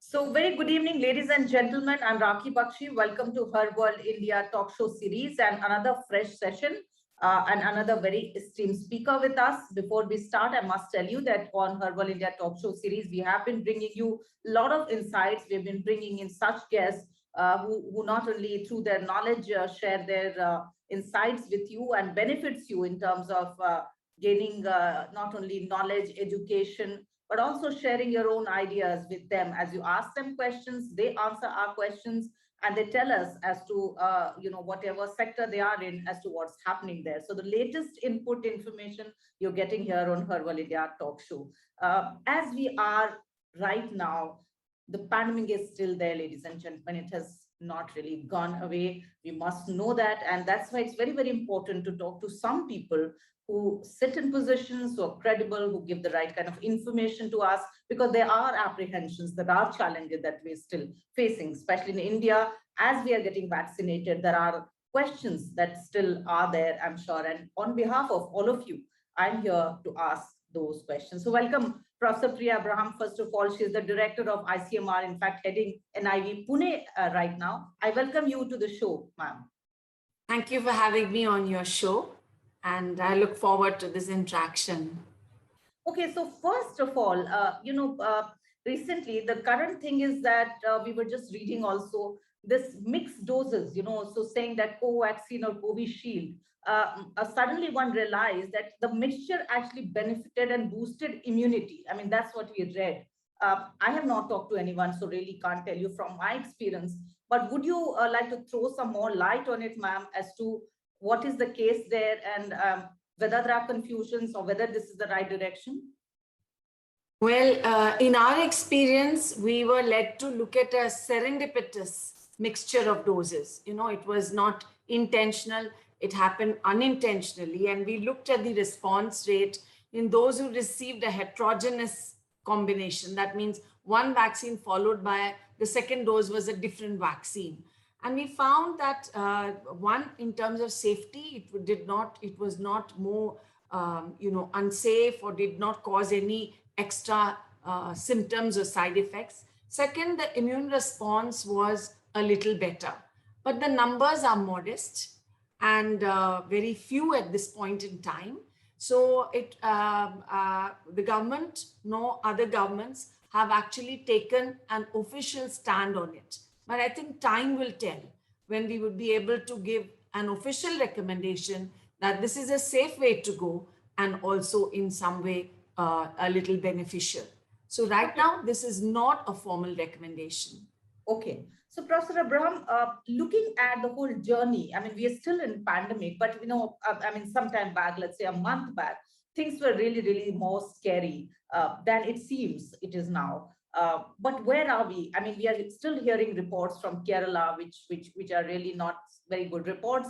So very good evening, ladies and gentlemen. I'm Rakhi Bakshi. Welcome to Her World India talk show series and another fresh session and another very esteemed speaker with us. Before we start, I must tell you that on Her World India talk show series, we have been bringing you a lot of insights. We've been bringing in such guests who not only through their knowledge share their insights with you and benefits you in terms of gaining not only knowledge, education, but also sharing your own ideas with them. As you ask them questions, they answer our questions, and they tell us as to whatever sector they are in as to what's happening there. So the latest input information you're getting here on Her World India talk show. As we are right now, the pandemic is still there, ladies and gentlemen. It has not really gone away. We must know that, and that's why it's very, very important to talk to some people who sit in positions, who are credible, who give the right kind of information to us, because there are apprehensions, there are challenges that we're still facing, especially in India. As we are getting vaccinated, there are questions that still are there, I'm sure. And on behalf of all of you, I'm here to ask those questions. So welcome, Professor Priya Abraham. First of all, she's the director of ICMR, in fact, heading NIV Pune right now. I welcome you to the show, ma'am. Thank you for having me on your show, and I look forward to this interaction. Okay, so first of all, recently the current thing is that we were just reading also this mixed doses, so saying that Covaxin or Covishield, suddenly one realized that the mixture actually benefited and boosted immunity. I mean, that's what we read. I have not talked to anyone, so really can't tell you from my experience. But would you like to throw some more light on it, ma'am, as to what is the case there and whether there are confusions or whether this is the right direction? Well, in our experience, we were led to look at a serendipitous mixture of doses. It was not intentional, it happened unintentionally. And we looked at the response rate in those who received a heterogeneous combination. That means one vaccine followed by the second dose was a different vaccine. And we found that one, in terms of safety, it was not more, unsafe or did not cause any extra symptoms or side effects. Second, the immune response was a little better, but the numbers are modest and very few at this point in time. So the government, no other governments have actually taken an official stand on it. But I think time will tell when we would be able to give an official recommendation that this is a safe way to go and also in some way a little beneficial. So right now, this is not a formal recommendation. Okay. So Professor Abraham, looking at the whole journey, I mean, we are still in pandemic, but some time back, let's say a month back, things were really, really more scary than it seems it is now. But where are we? I mean, we are still hearing reports from Kerala, which are really not very good reports.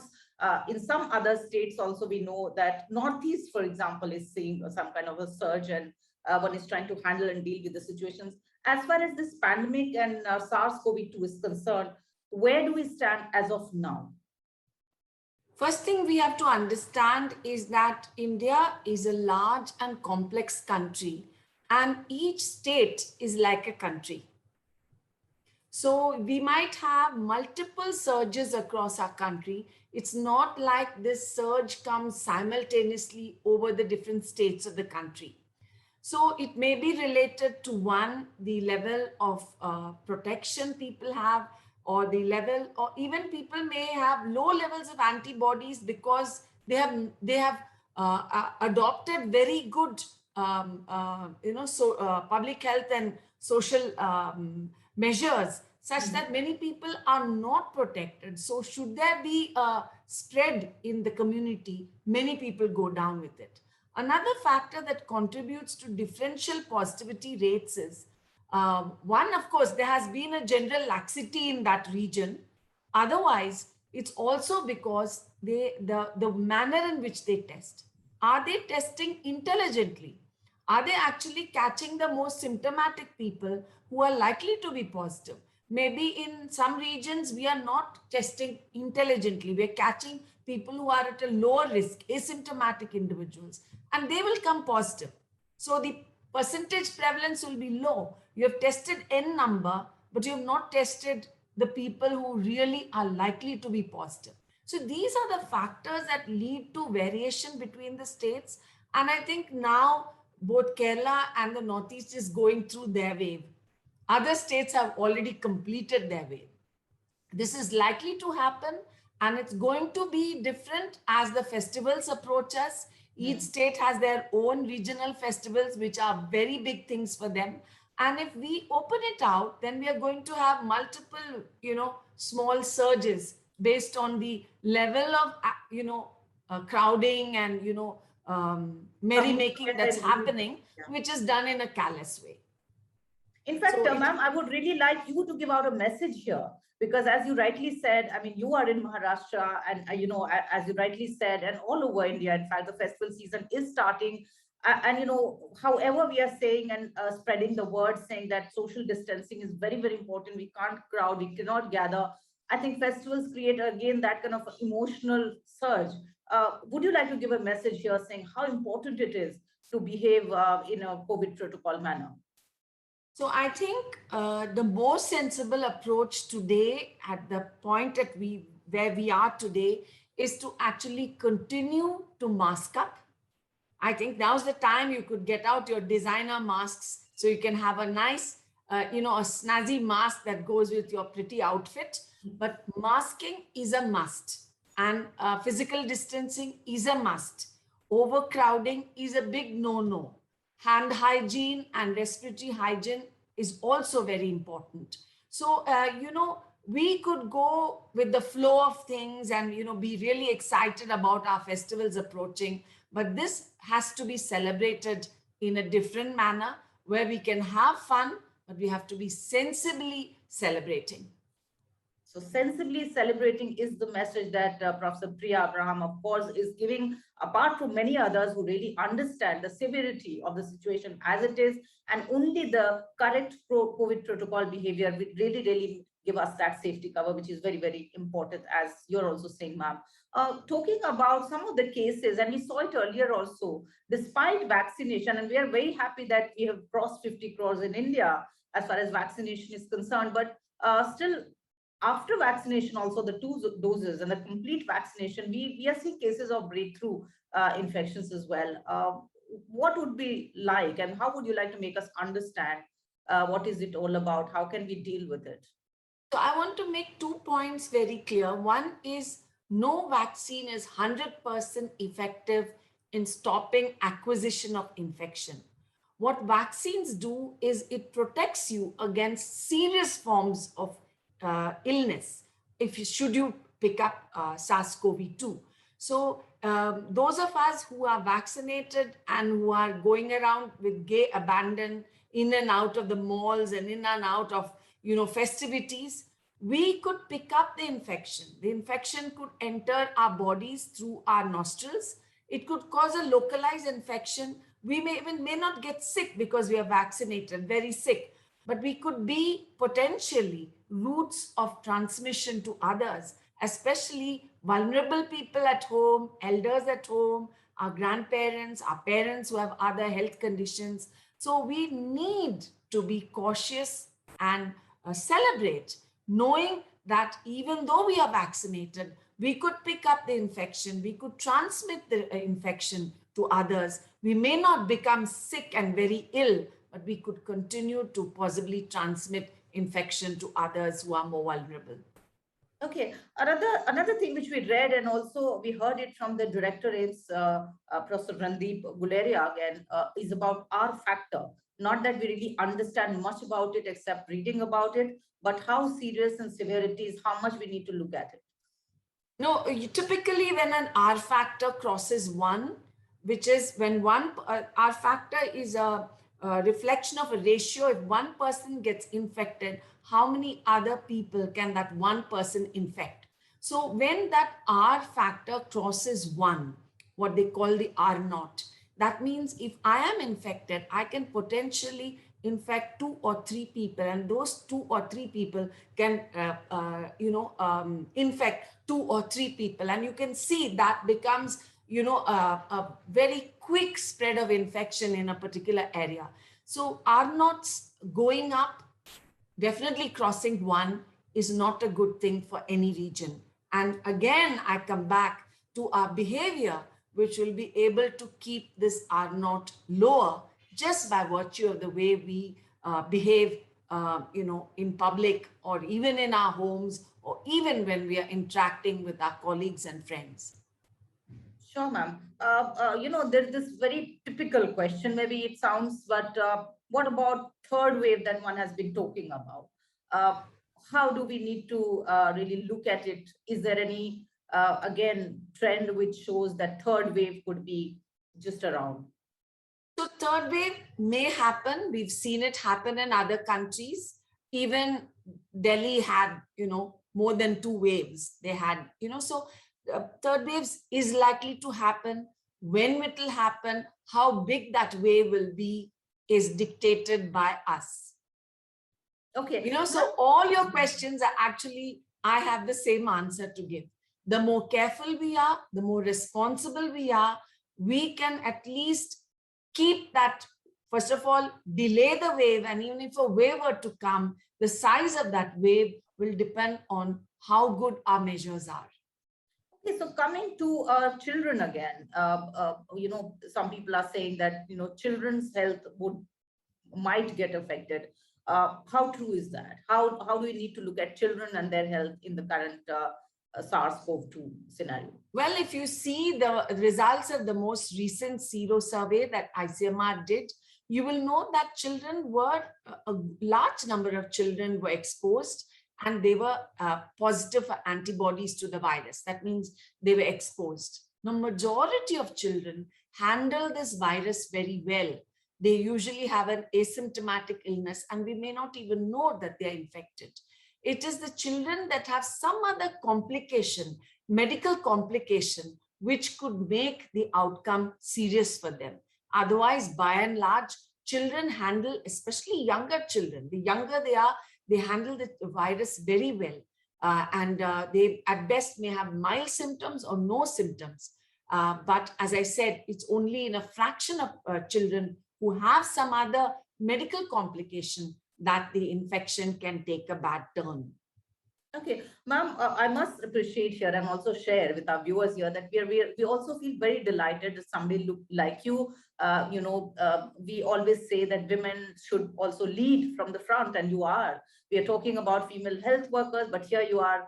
In some other states also, we know that Northeast, for example, is seeing some kind of a surge, and one is trying to handle and deal with the situations. As far as this pandemic and SARS-CoV-2 is concerned, where do we stand as of now? First thing we have to understand is that India is a large and complex country, and each state is like a country. So we might have multiple surges across our country. It's not like this surge comes simultaneously over the different states of the country. So it may be related to one, the level of protection people have, or the level, or even people may have low levels of antibodies because they have adopted very good, public health and social measures such that many people are not protected. So should there be a spread in the community, many people go down with it. Another factor that contributes to differential positivity rates is, one, of course, there has been a general laxity in that region. Otherwise, it's also because the manner in which they test. Are they testing intelligently? Are they actually catching the most symptomatic people who are likely to be positive? Maybe in some regions, we are not testing intelligently. We're catching people who are at a lower risk, asymptomatic individuals, and they will come positive. So the percentage prevalence will be low. You have tested N number, but you have not tested the people who really are likely to be positive. So these are the factors that lead to variation between the states. And I think now both Kerala and the Northeast is going through their wave. Other states have already completed their wave. This is likely to happen, and it's going to be different as the festivals approach us. Each state has their own regional festivals, which are very big things for them. And if we open it out, then we are going to have multiple, small surges based on the level of, crowding and, merrymaking that's happening, which is done in a callous way. In fact, ma'am, I would really like you to give out a message here, because as you rightly said, I mean, you are in Maharashtra and, as you rightly said, and all over India, in fact, the festival season is starting. And, however we are saying and spreading the word, saying that social distancing is very, very important. We can't crowd, we cannot gather. I think festivals create, again, that kind of emotional surge. Would you like to give a message here saying how important it is to behave in a COVID protocol manner? So I think the most sensible approach today, at the point where we are today, is to actually continue to mask up. I think now's the time you could get out your designer masks so you can have a nice, a snazzy mask that goes with your pretty outfit. But masking is a must, and physical distancing is a must. Overcrowding is a big no-no. Hand hygiene and respiratory hygiene is also very important. So, we could go with the flow of things and, be really excited about our festivals approaching. But this has to be celebrated in a different manner where we can have fun, but we have to be sensibly celebrating. So sensibly celebrating is the message that Professor Priya Abraham, of course, is giving, apart from many others who really understand the severity of the situation as it is, and only the correct COVID protocol behavior will really, really give us that safety cover, which is very, very important, as you're also saying, ma'am. Talking about some of the cases, and we saw it earlier also, despite vaccination, and we are very happy that we have crossed 50 crores in India as far as vaccination is concerned, but still, after vaccination, also the 2 doses and the complete vaccination, we are seeing cases of breakthrough infections as well. What would be like, and how would you like to make us understand what is it all about? How can we deal with it? So I want to make 2 points very clear. One is no vaccine is 100% effective in stopping acquisition of infection. What vaccines do is it protects you against serious forms of illness should you pick up SARS-CoV-2. So those of us who are vaccinated and who are going around with gay abandon in and out of the malls and in and out of festivities, we could pick up the infection. The infection could enter our bodies through our nostrils. It could cause a localized infection. We may not get sick because we are vaccinated, very sick, but we could be potentially routes of transmission to others, especially vulnerable people at home, elders at home, our grandparents, our parents who have other health conditions. So we need to be cautious and celebrate, knowing that even though we are vaccinated, we could pick up the infection, we could transmit the infection to others. We may not become sick and very ill, but we could continue to possibly transmit infection to others who are more vulnerable. Okay, another thing which we read, and also we heard it from the director, is Professor Randeep Guleria again, is about R factor. Not that we really understand much about it except reading about it, but how serious and severity is, how much we need to look at it. No, typically when an R factor crosses 1, which is when R factor is a reflection of a ratio. If one person gets infected, how many other people can that one person infect? So when that R factor crosses 1, what they call the R naught, that means if I am infected, I can potentially infect 2 or 3 people, and those 2 or 3 people can, infect 2 or 3 people. And you can see that becomes, a very quick spread of infection in a particular area. So R naughts going up, definitely crossing 1 is not a good thing for any region. And again, I come back to our behavior, which will be able to keep this R naught lower just by virtue of the way we behave, in public or even in our homes or even when we are interacting with our colleagues and friends. Sure, ma'am. There's this very typical question. Maybe it sounds, but what about third wave that one has been talking about? Uh, how do we need to really look at it? Is there any, again, trend which shows that third wave could be just around? So third wave may happen. We've seen it happen in other countries. Even Delhi had, more than 2 waves. They had, so third waves is likely to happen. When it will happen, how big that wave will be is dictated by us. Okay. So all your questions are actually, I have the same answer to give. The more careful we are, the more responsible we are, we can at least keep that, first of all, delay the wave. And even if a wave were to come, the size of that wave will depend on how good our measures are. Okay, so coming to children again, some people are saying that, children's health might get affected. How true is that? How do we need to look at children and their health in the current SARS-CoV-2 scenario? Well, if you see the results of the most recent Sero survey that ICMR did, you will know that a large number of children were exposed and they were positive for antibodies to the virus. That means they were exposed. The majority of children handle this virus very well. They usually have an asymptomatic illness and we may not even know that they are infected. It is the children that have some other complication, medical complication, which could make the outcome serious for them. Otherwise, by and large, children handle, especially younger children, the younger they are, they handle the virus very well. They at best may have mild symptoms or no symptoms. But as I said, it's only in a fraction of children who have some other medical complication that the infection can take a bad turn. Okay, ma'am, I must appreciate here and also share with our viewers here that we also feel very delighted that somebody look like you. We always say that women should also lead from the front, and you are. We are talking about female health workers, but here you are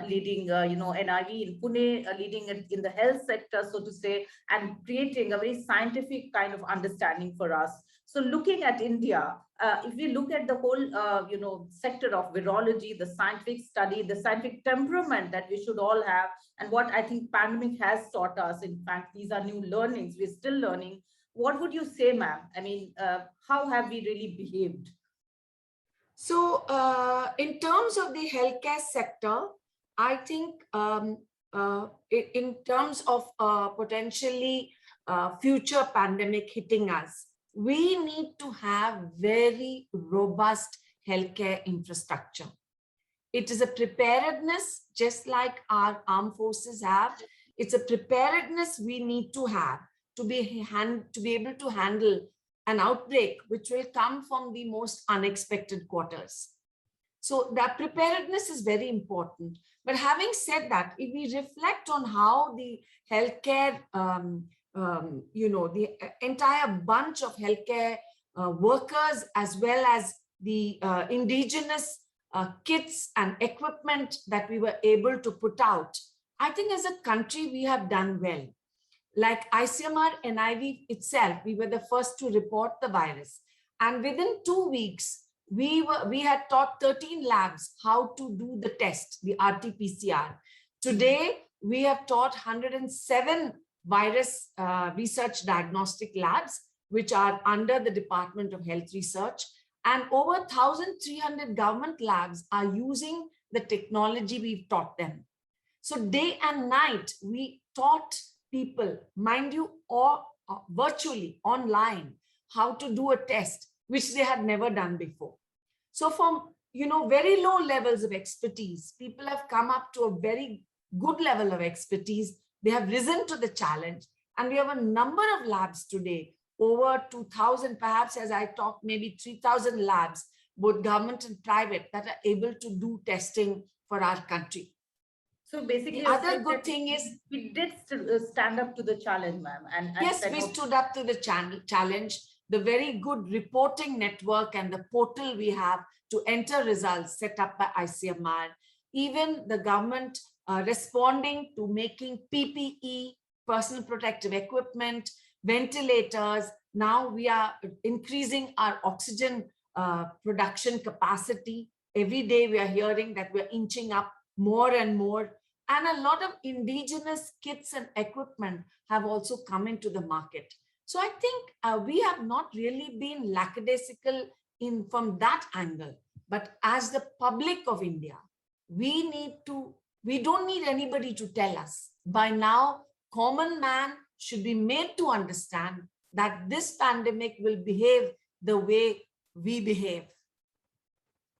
leading, NIV in Pune, leading it in the health sector, so to say, and creating a very scientific kind of understanding for us. So looking at India, if we look at the whole, sector of virology, the scientific study, the scientific temperament that we should all have, and what I think pandemic has taught us, in fact, these are new learnings, we're still learning. What would you say, ma'am? I mean, how have we really behaved? So in terms of the healthcare sector, I think in terms of potentially future pandemic hitting us, we need to have very robust healthcare infrastructure. It is a preparedness, just like our armed forces have. It's a preparedness we need to have to be able to handle an outbreak which will come from the most unexpected quarters. So that preparedness is very important. But having said that, if we reflect on how the healthcare, the entire bunch of healthcare workers, as well as the indigenous kits and equipment that we were able to put out, I think as a country, we have done well. Like ICMR NIV itself, we were the first to report the virus. And within 2 weeks, we had taught 13 labs how to do the test, the RT-PCR. Today, we have taught 107 virus research diagnostic labs, which are under the Department of Health Research. And over 1,300 government labs are using the technology we've taught them. So day and night, we taught people, mind you, or virtually online, how to do a test, which they had never done before. So from, very low levels of expertise, people have come up to a very good level of expertise. They have risen to the challenge. And we have a number of labs today over 2,000, perhaps as I talk, maybe 3,000 labs, both government and private, that are able to do testing for our country. So basically, The other good thing is we did stand up to the challenge, ma'am. And yes, we stood up to the challenge. The very good reporting network and the portal we have to enter results set up by ICMR, even the government responding to making PPE, personal protective equipment, ventilators. Now we are increasing our oxygen production capacity. Every day we are hearing that we're inching up more and more. And a lot of indigenous kits and equipment have also come into the market. So I think we have not really been lackadaisical from that angle. But as the public of India, we don't need anybody to tell us. By now, common man should be made to understand that this pandemic will behave the way we behave.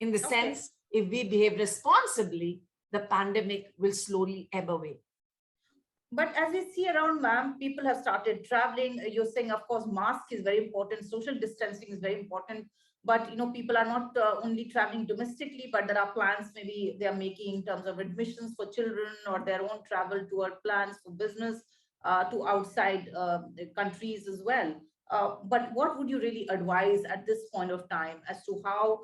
In the sense, if we behave responsibly, the pandemic will slowly ebb away. But as we see around, ma'am, people have started traveling. You're saying, of course, mask is very important. Social distancing is very important. But, people are not only traveling domestically, but there are plans maybe they are making in terms of admissions for children or their own travel toward plans for business to outside countries as well. But what would you really advise at this point of time as to how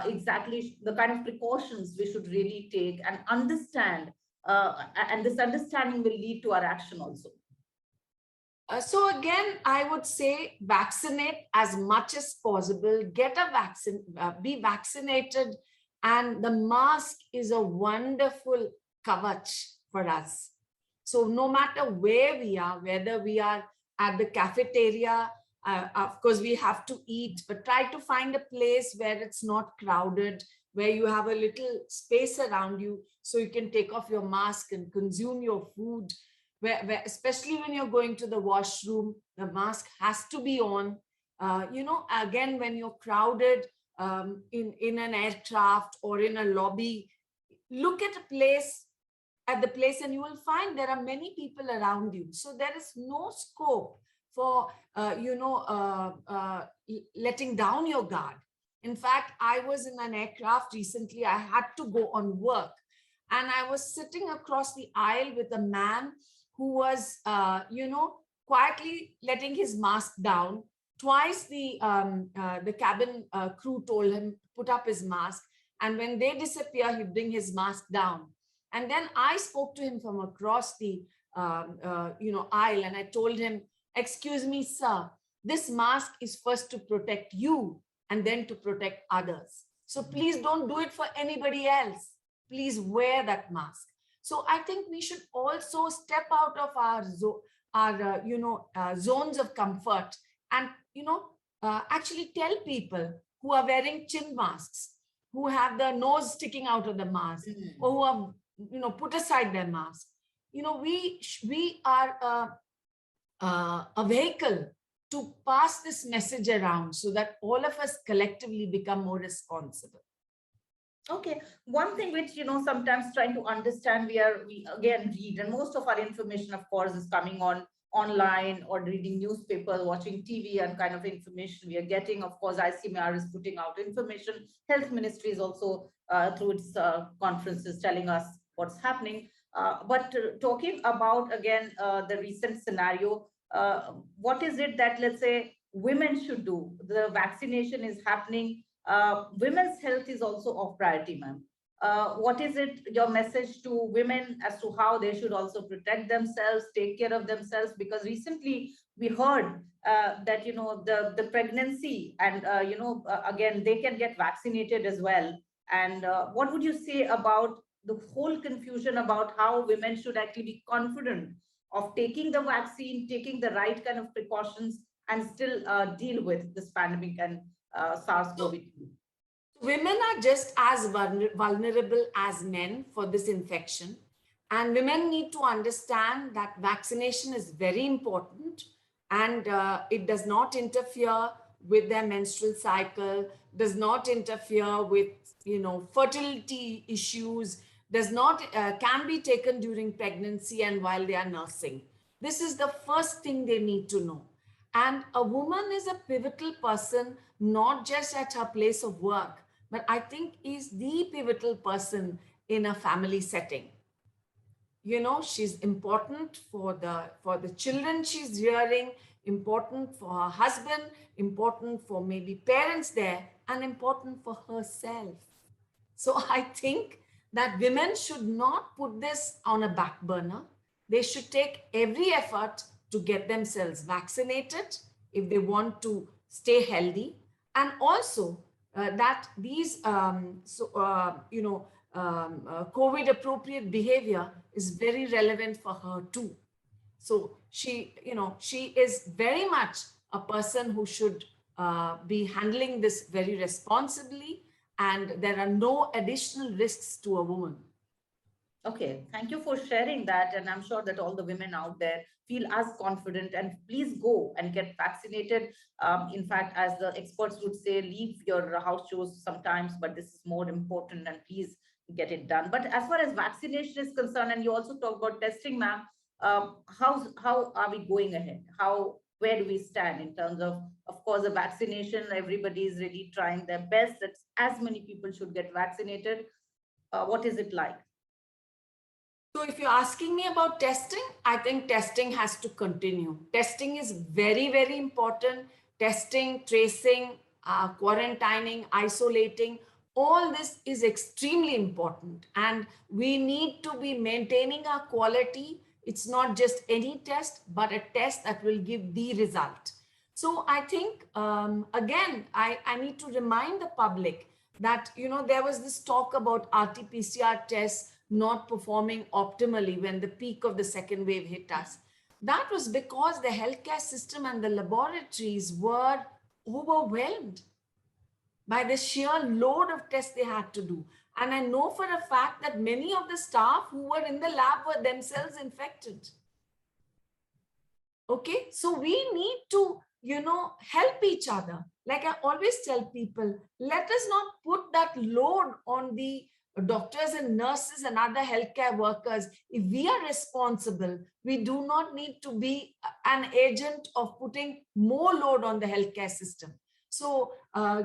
exactly the kind of precautions we should really take and understand, and this understanding will lead to our action also? So again, I would say vaccinate as much as possible, get a vaccine, be vaccinated, and the mask is a wonderful kavach for us. So no matter where we are, whether we are at the cafeteria, of course we have to eat, but try to find a place where it's not crowded, where you have a little space around you so you can take off your mask and consume your food. Where especially when you're going to the washroom, the mask has to be on. Again, when you're crowded in an aircraft or in a lobby, look at the place and you will find there are many people around you. So there is no scope for, letting down your guard. In fact, I was in an aircraft recently. I had to go on work and I was sitting across the aisle with a man who was, quietly letting his mask down. Twice the cabin crew told him, put up his mask. And when they disappear, he'd bring his mask down. And then I spoke to him from across the, aisle. And I told him, excuse me, sir, this mask is first to protect you and then to protect others. So please don't do it for anybody else. Please wear that mask. So I think we should also step out of our zones of comfort and, actually tell people who are wearing chin masks, who have the nose sticking out of the mask, or who have, put aside their mask. We are a vehicle to pass this message around so that all of us collectively become more responsible. Okay, one thing which, sometimes trying to understand, we again read, and most of our information, of course, is coming online or reading newspapers, watching TV, and kind of information we are getting. Of course, ICMR is putting out information. Health Ministry is also through its conferences telling us what's happening. But talking about, again, the recent scenario, what is it that, let's say, women should do? The vaccination is happening. Women's health is also of priority, ma'am. What is it, your message to women as to how they should also protect themselves, take care of themselves? Because recently we heard that, the pregnancy and, again, they can get vaccinated as well. And what would you say about the whole confusion about how women should actually be confident of taking the vaccine, taking the right kind of precautions, and still deal with this pandemic and SARS-CoV-2? Women are just as vulnerable as men for this infection. And women need to understand that vaccination is very important, and it does not interfere with their menstrual cycle, does not interfere with, fertility issues, can be taken during pregnancy and while they are nursing. This is the first thing they need to know. And a woman is a pivotal person, not just at her place of work, but I think is the pivotal person in a family setting. You know, she's important for the children she's rearing, important for her husband, important for maybe parents there, and important for herself. So I think that women should not put this on a back burner. They should take every effort to get themselves vaccinated if they want to stay healthy. And also that these, COVID appropriate behavior is very relevant for her too. So she is very much a person who should be handling this very responsibly, and there are no additional risks to a woman. Okay, thank you for sharing that. And I'm sure that all the women out there feel as confident, and please go and get vaccinated. In fact, as the experts would say, leave your house chores sometimes, but this is more important, and please get it done. But as far as vaccination is concerned, and you also talk about testing, ma'am, how are we going ahead? Where do we stand in terms of course, the vaccination? Everybody is really trying their best that as many people should get vaccinated. What is it like? So if you're asking me about testing, I think testing has to continue. Testing is very, very important. Testing, tracing, quarantining, isolating, all this is extremely important. And we need to be maintaining our quality. It's not just any test, but a test that will give the result. So I think, again, I need to remind the public that, there was this talk about RT-PCR tests not performing optimally when the peak of the second wave hit us. That was because the healthcare system and the laboratories were overwhelmed by the sheer load of tests they had to do. And I know for a fact that many of the staff who were in the lab were themselves infected. Okay, so we need to, help each other. Like I always tell people, let us not put that load on the doctors and nurses and other healthcare workers. If we are responsible, we do not need to be an agent of putting more load on the healthcare system. So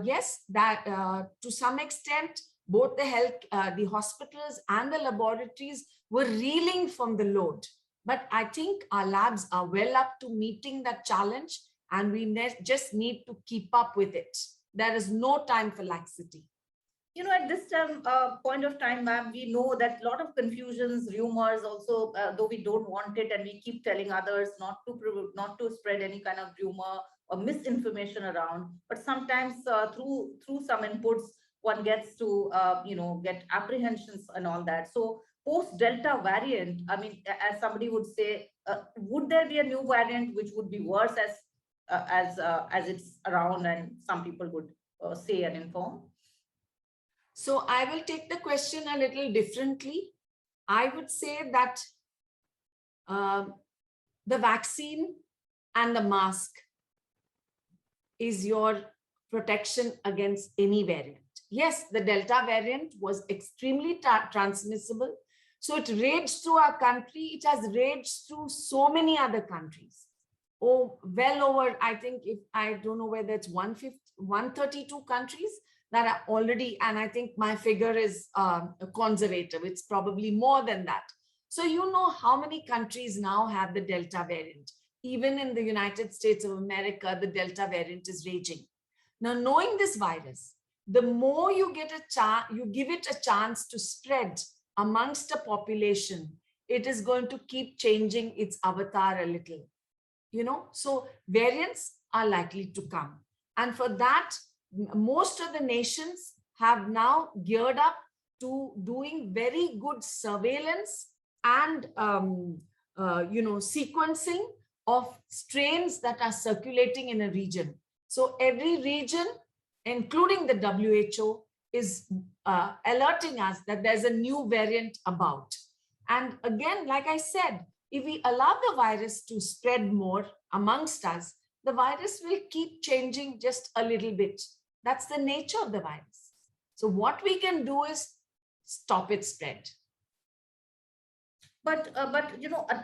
yes, that to some extent, both the hospitals and the laboratories were reeling from the load. But I think our labs are well up to meeting that challenge, and we just need to keep up with it. There is no time for laxity. At this point of time, ma'am, we know that a lot of confusions, rumors also, though we don't want it, and we keep telling others not to spread any kind of rumor or misinformation around. But sometimes through some inputs, one gets to, get apprehensions and all that. So post Delta variant, I mean, as somebody would say, would there be a new variant which would be worse as it's around, and some people would say and inform? So I will take the question a little differently. I would say that the vaccine and the mask is your protection against any variant. Yes, the Delta variant was extremely transmissible. So it raged through our country. It has raged through so many other countries. Oh, well over, I think, I don't know whether it's 132 countries that are already, and I think my figure is conservative. It's probably more than that. So you know how many countries now have the Delta variant. Even in the United States of America, the Delta variant is raging. Now, knowing this virus, the more you give it a chance to spread amongst a population, it is going to keep changing its avatar a little. So variants are likely to come. And for that, most of the nations have now geared up to doing very good surveillance and, sequencing of strains that are circulating in a region. So every region, including the WHO, is alerting us that there's a new variant about. And again, like I said, if we allow the virus to spread more amongst us, the virus will keep changing just a little bit. That's the nature of the virus. So what we can do is stop its spread. But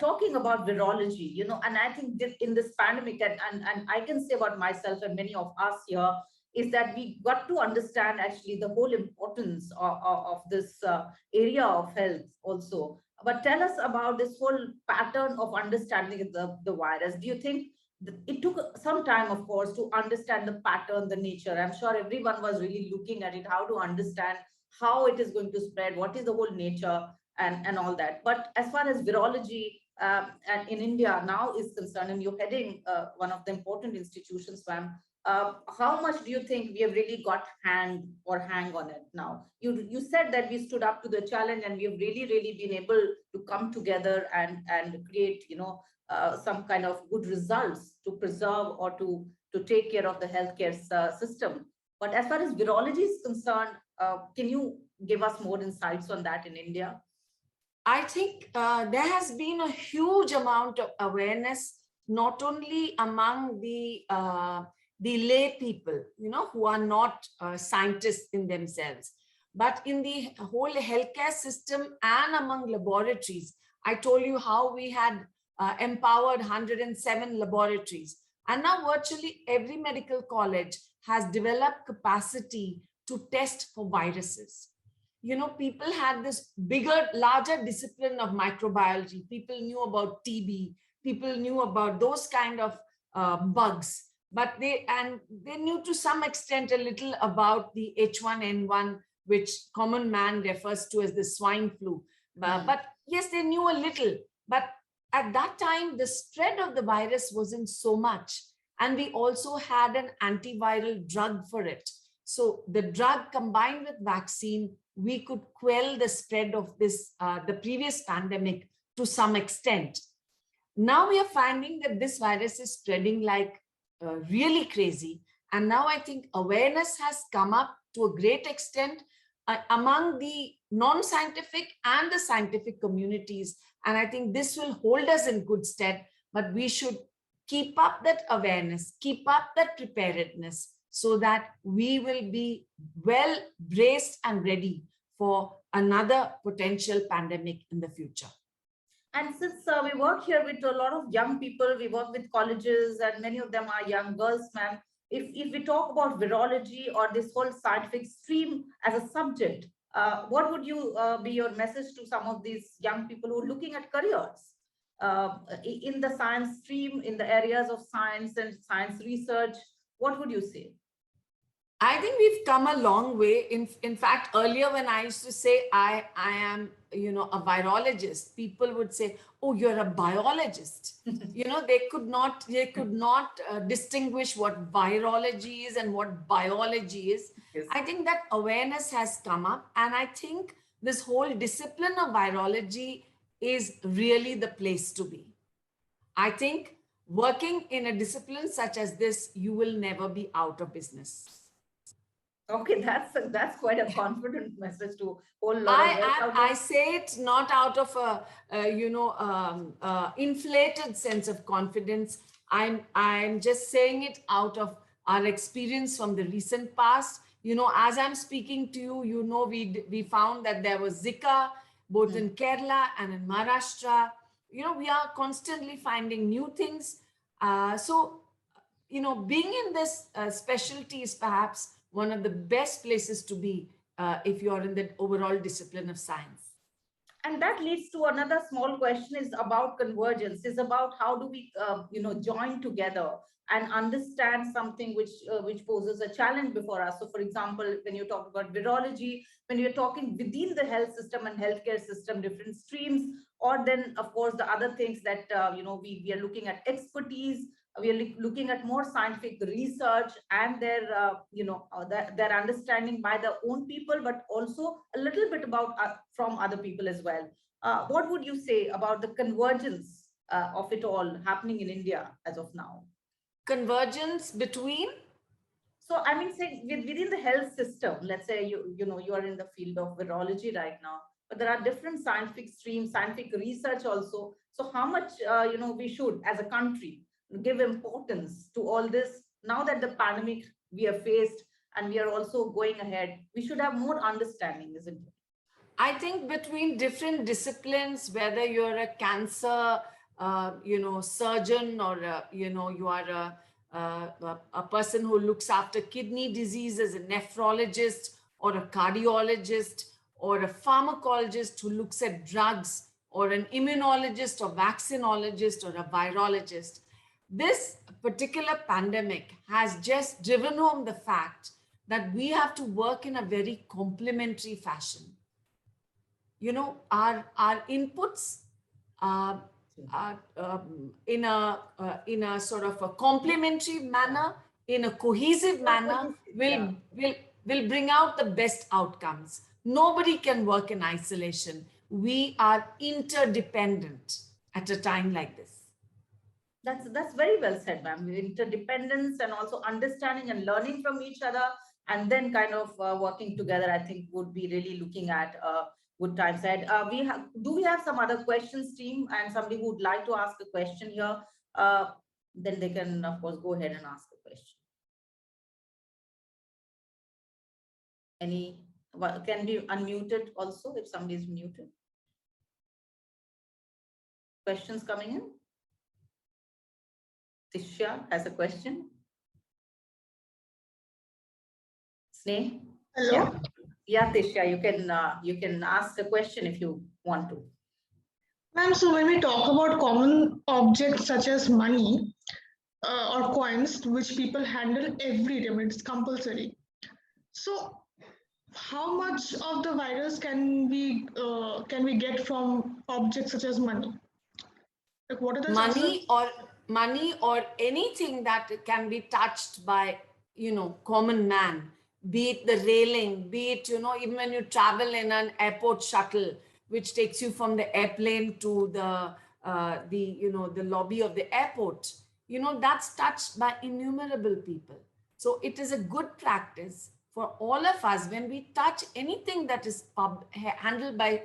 talking about virology, and I think this, in this pandemic, and I can say about myself and many of us here, is that we got to understand actually the whole importance of this area of health also. But tell us about this whole pattern of understanding the virus. Do you think it took some time, of course, to understand the pattern, the nature? I'm sure everyone was really looking at it, how to understand how it is going to spread, what is the whole nature, and all that. But as far as virology and in India now is concerned, and you're heading one of the important institutions, ma'am, how much do you think we have really got hang on it now? You said that we stood up to the challenge and we have really been able to come together and create some kind of good results to preserve or to take care of the healthcare system. But as far as virology is concerned, can you give us more insights on that in India? I think there has been a huge amount of awareness, not only among the lay people, who are not scientists in themselves, but in the whole healthcare system and among laboratories. I told you how we had empowered 107 laboratories, and now virtually every medical college has developed capacity to test for viruses. People had this larger discipline of microbiology. People knew about TB, people knew about those kind of bugs, but they knew to some extent a little about the H1N1, which common man refers to as the swine flu. But yes, they knew a little, but at that time, the spread of the virus wasn't so much. And we also had an antiviral drug for it. So the drug combined with vaccine, we could quell the spread of this, the previous pandemic to some extent. Now we are finding that this virus is spreading like really crazy. And now I think awareness has come up to a great extent among the non-scientific and the scientific communities. And I think this will hold us in good stead, but we should keep up that awareness, keep up that preparedness, so that we will be well braced and ready for another potential pandemic in the future. And since we work here with a lot of young people, we work with colleges and many of them are young girls, ma'am. If we talk about virology or this whole scientific stream as a subject, what would you be your message to some of these young people who are looking at careers in the science stream, in the areas of science and science research? What would you say? I think we've come a long way. In fact, earlier when I used to say I am, a virologist, people would say, "Oh, you're a biologist." They could not distinguish what virology is and what biology is. Yes. I think that awareness has come up, and I think this whole discipline of virology is really the place to be. I think working in a discipline such as this, you will never be out of business. Okay, that's quite a confident message to whole lot I say it not out of a inflated sense of confidence. I'm just saying it out of our experience from the recent past. As I'm speaking to you, we found that there was Zika both in Kerala and in Maharashtra. We are constantly finding new things. So being in this specialty is perhaps one of the best places to be if you are in the overall discipline of science. And that leads to another small question, is about convergence, is about how do we join together and understand something which poses a challenge before us. So for example, when you talk about virology, when you're talking within the health system and healthcare system, different streams, or then of course the other things that we are looking at expertise, we are looking at more scientific research and their understanding by their own people, but also a little bit about from other people as well. What would you say about the convergence of it all happening in India as of now? Convergence between? So I mean, say within the health system, let's say you are in the field of virology right now, but there are different scientific streams, scientific research also. So how much we should, as a country, give importance to all this now that the pandemic we have faced and we are also going ahead? We should have more understanding, isn't it? I think between different disciplines, whether you're a cancer, surgeon, or you are a person who looks after kidney diseases, a nephrologist, or a cardiologist, or a pharmacologist who looks at drugs, or an immunologist, or vaccinologist, or a virologist. This particular pandemic has just driven home the fact that we have to work in a very complementary fashion. Our inputs in a sort of a complementary manner, in a cohesive manner, will bring out the best outcomes. Nobody can work in isolation. We are interdependent at a time like this. That's very well said, ma'am. Interdependence and also understanding and learning from each other, and then kind of working together, I think would be really looking at good times ahead. Do we have some other questions, team, and somebody who would like to ask a question here? Then they can, of course, go ahead and ask a question. Can be unmuted also if somebody is muted? Questions coming in? Tishya has a question. Sneh? Hello. Yeah, Tishya, you can ask a question if you want to. Ma'am, so when we talk about common objects such as money or coins, which people handle every day, I mean, it's compulsory. So how much of the virus can we get from objects such as money? Like, what are the chances? Money or anything that can be touched by common man, be it the railing, be it even when you travel in an airport shuttle which takes you from the airplane to the lobby of the airport, that's touched by innumerable people. So it is a good practice for all of us, when we touch anything that is handled by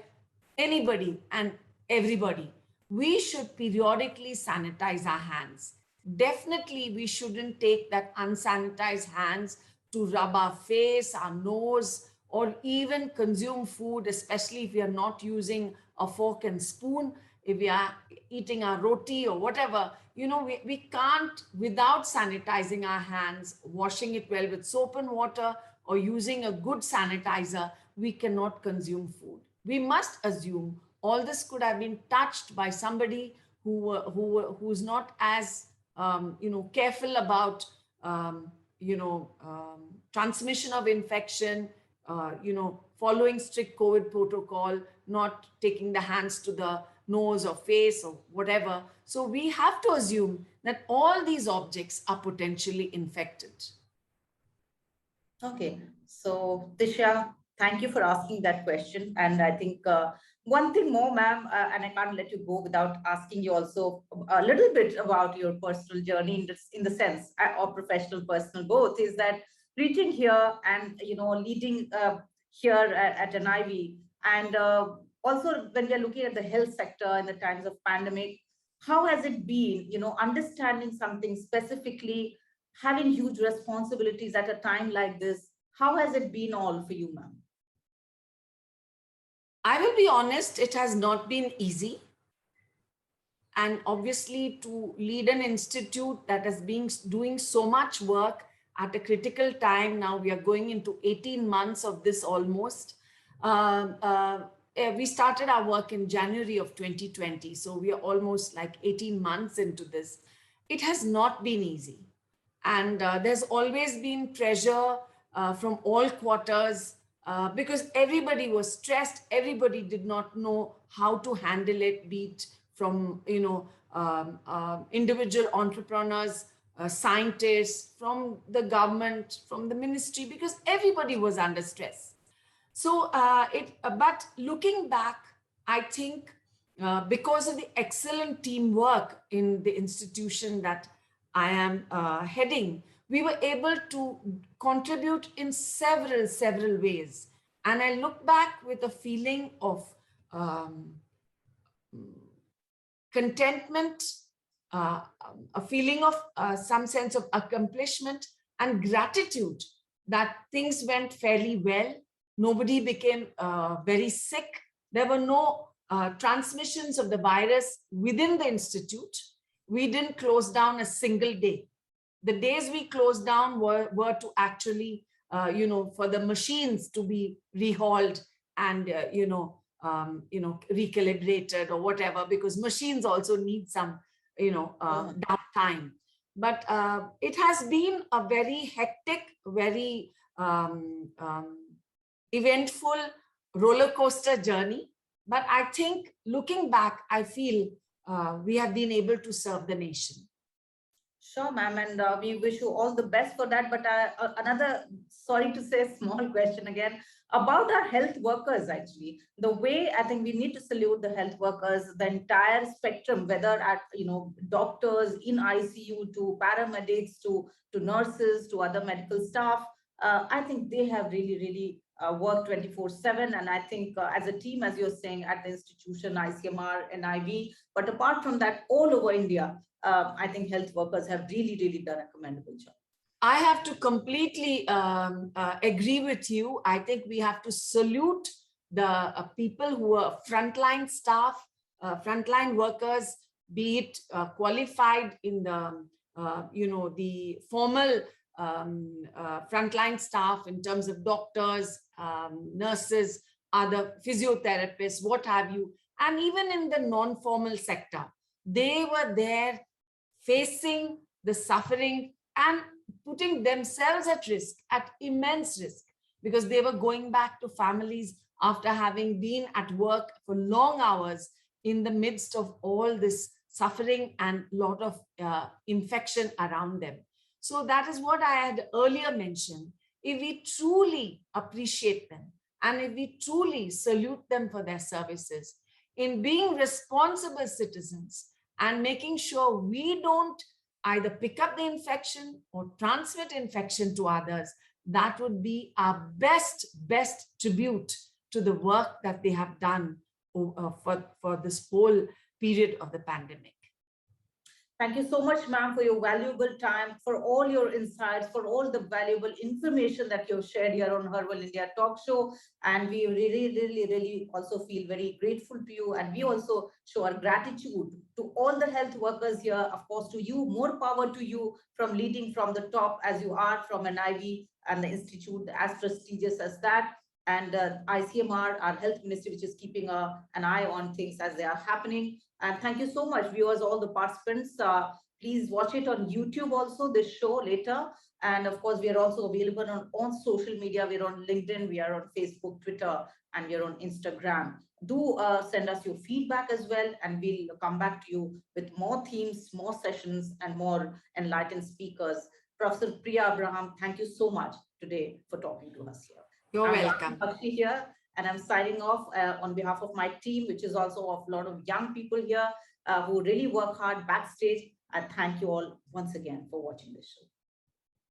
anybody and everybody, we should periodically sanitize our hands. Definitely, we shouldn't take that unsanitized hands to rub our face, our nose, or even consume food, especially if we are not using a fork and spoon, if we are eating our roti or whatever. We can't, without sanitizing our hands, washing it well with soap and water, or using a good sanitizer, we cannot consume food. We must assume all this could have been touched by somebody who's not as careful about transmission of infection, following strict COVID protocol, not taking the hands to the nose or face or whatever. So we have to assume that all these objects are potentially infected. Okay, so Tishya, thank you for asking that question. And I think one thing more, ma'am, and I can't let you go without asking you also a little bit about your personal journey in the sense, or professional, personal, both, is that reaching here and leading here at NIV, and also when we are looking at the health sector in the times of pandemic, how has it been, understanding something specifically, having huge responsibilities at a time like this? How has it been all for you, ma'am? I will be honest, it has not been easy. And obviously, to lead an institute that has been doing so much work at a critical time, now we are going into 18 months of this almost. We started our work in January of 2020. So we are almost like 18 months into this. It has not been easy. And there's always been pressure from all quarters because everybody was stressed. Everybody did not know how to handle it, be it from individual entrepreneurs, scientists, from the government, from the ministry, because everybody was under stress. So but looking back, I think because of the excellent teamwork in the institution that I am heading, we were able to contribute in several ways. And I look back with a feeling of contentment, a feeling of some sense of accomplishment and gratitude that things went fairly well. Nobody became very sick. There were no transmissions of the virus within the institute. We didn't close down a single day. The days we closed down were to actually, for the machines to be rehauled and, recalibrated or whatever, because machines also need some, downtime. But it has been a very hectic, very eventful roller coaster journey. But I think looking back, I feel we have been able to serve the nation. Sure, ma'am, and we wish you all the best for that. But another, sorry to say, small question again about our health workers. Actually, the way I think we need to salute the health workers, the entire spectrum, whether at doctors in ICU to paramedics to nurses to other medical staff. I think they have really worked 24/7, and I think as a team, as you're saying, at the institution, ICMR, NIV, but apart from that, all over India. I think health workers have really done a commendable job. I have to completely agree with you. I think we have to salute the people who are frontline staff, frontline workers, be it qualified in the, the formal frontline staff in terms of doctors, nurses, other physiotherapists, what have you, and even in the non-formal sector. They were there facing the suffering and putting themselves at risk, at immense risk, because they were going back to families after having been at work for long hours in the midst of all this suffering and lot of infection around them. So that is what I had earlier mentioned. If we truly appreciate them and if we truly salute them for their services in being responsible citizens, and making sure we don't either pick up the infection or transmit infection to others, that would be our best tribute to the work that they have done for this whole period of the pandemic. Thank you so much, ma'am, for your valuable time, for all your insights, for all the valuable information that you've shared here on Herbal India Talk Show. And we really also feel very grateful to you. And we also show our gratitude to all the health workers here. Of course, to you, more power to you from leading from the top as you are from NIV and the institute as prestigious as that. And ICMR, our health ministry, which is keeping an eye on things as they are happening. And thank you so much, viewers, all the participants. Please watch it on YouTube also, this show later. And of course, we are also available on social media. We're on LinkedIn, we are on Facebook, Twitter, and we're on Instagram. Do send us your feedback as well, and we'll come back to you with more themes, more sessions, and more enlightened speakers. Professor Priya Abraham, thank you so much today for talking to us here. You're welcome. I'm here, and I'm signing off on behalf of my team, which is also of a lot of young people here who really work hard backstage. I thank you all once again for watching this show.